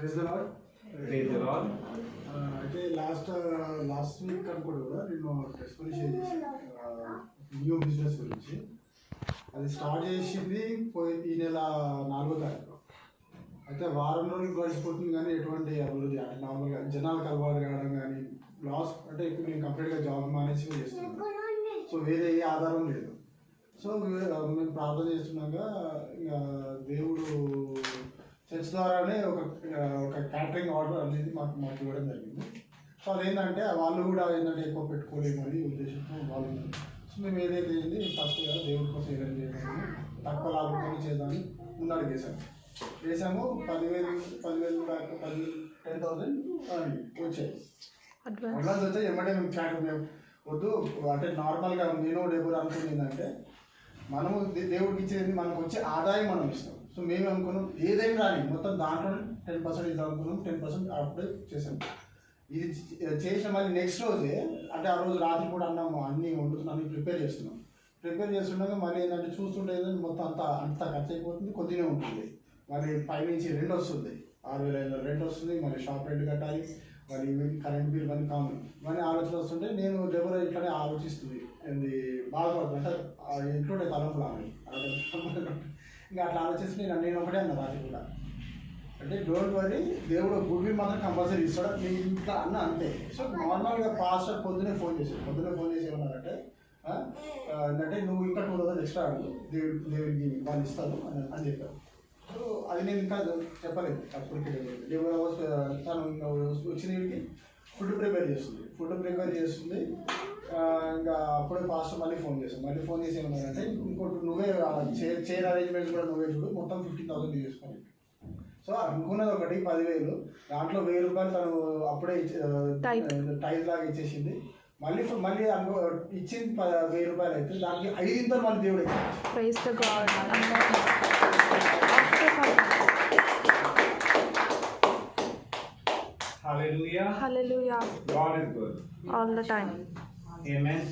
Praise the lord. అయితే last week అనుకోండి కూడా నేను టెస్టిమనీ షేర్ చేశాను న్యూ బిజినెస్ గురించి. అది స్టార్ట్ చేసింది ఈ నెల 4వ తారీఖు. అయితే వారం రోజులు గడిచిపోతుంది కానీ ఎటువంటి అభివృద్ధి అంటే నార్మల్గా జనాలకు అలవాటు కావడం కానీ లాస్ అంటే ఇప్పుడు నేను కంప్లీట్గా జాబ్ మానేసి చేస్తున్నాను. సో వేరే ఏ ఆధారం లేదు. సో మేము ప్రార్థన చేస్తున్నాక దేవుడు చర్చ్ ద్వారానే ఒక క్యాటరింగ్ ఆర్డర్ అనేది మాకు ఇవ్వడం జరిగింది. సో అదేంటంటే వాళ్ళు కూడా ఏంటంటే ఎక్కువ పెట్టుకోలేము అని ఉద్దేశంతో వాళ్ళు. సో మేము ఏదైతే ఏంటి ఫస్ట్ దేవుడి కోసం ఏదైనా చేయడానికి తక్కువ లాభంతో చేద్దామని ముందడుగు వేసాము. 10,000 దాకా 10,000 వచ్చాయి. అడ్వాన్స్ వచ్చాయి. ఎమ్మటే మేము వద్దు అంటే నార్మల్గా నేను డెబుల్ అనుకుంది ఏంటంటే మనము దేవుడికి ఇచ్చేది మనకు వచ్చే ఆదాయం మనం ఇస్తాం. సో మేము అనుకున్నాం ఏదైనా రాని మొత్తం దాంట్లో 10% ఇద్దాం అనుకున్నాం. 10% అప్పుడే చేసాం. ఇది చేసిన మళ్ళీ నెక్స్ట్ రోజే అంటే ఆ రోజు రాత్రి కూడా అన్నాము అన్నీ వండుతున్నాం ప్రిపేర్ చేస్తున్నాక మళ్ళీ ఏంటంటే చూస్తుంటే ఏంటంటే మొత్తం అంత ఖర్చు అయిపోతుంది. కొద్దిగా ఉంటుంది. మళ్ళీ పైనుంచి రెంట్ వస్తుంది, 6,500 రెంట్ వస్తుంది. మళ్ళీ షాప్ రెంట్ కట్టాలి, మళ్ళీ కరెంట్ బిల్ ఇవన్నీ కామన్ ఇవన్నీ ఆలోచన వస్తుంటే నేను డెబుల్ ఇట్లానే ఆలోచిస్తుంది ఏంది బాధపడుతుంది అంటే ఇంట్లో తలంపులు ఆమె ఇంకా అట్లా ఆలోచిస్తే నేను ఒకటే అన్నా రాత్రి కూడా అంటే డోంట్ వరీ దేవుడు గుడ్ విల్ మాత్రం కంపల్సరీ ఇస్తాడు నేను ఇంట్లో అన్న అంతే. సో నార్మల్గా పాస్టర్ పొద్దునే ఫోన్ చేసి ఏమన్నారంటే అంటే నువ్వు ఇంకా 2,000 ఎక్స్ట్రా అడుగు దేవుడికి వాళ్ళు ఇస్తారు అని చెప్పారు. సో అది నేను ఇంకా చెప్పలేదు. అప్పటికి డెలివరీ అవర్స్ తను ఇంకా వచ్చిన వీడికి ఫుడ్ ప్రిపేర్ చేస్తుంది. ఇంకా అప్పుడే పాస్టర్ మళ్ళీ ఫోన్ చేసి ఏమన్నారంటే ఇంకోటి నువ్వే చైర్ అరేంజ్మెంట్స్ కూడా నువ్వే చూడు, మొత్తం 15,000 తీసుకోండి. సో అనుకున్నది ఒకటి 10,000, దాంట్లో 1,000 రూపాయలు తను అప్పుడే టైజ్ లాగా ఇచ్చేసింది. మళ్ళీ ఇచ్చింది 1,000 రూపాయలు అయితే దానికి 5 మళ్ళీ దేవుడు Hallelujah. God is good. All the time. Amen.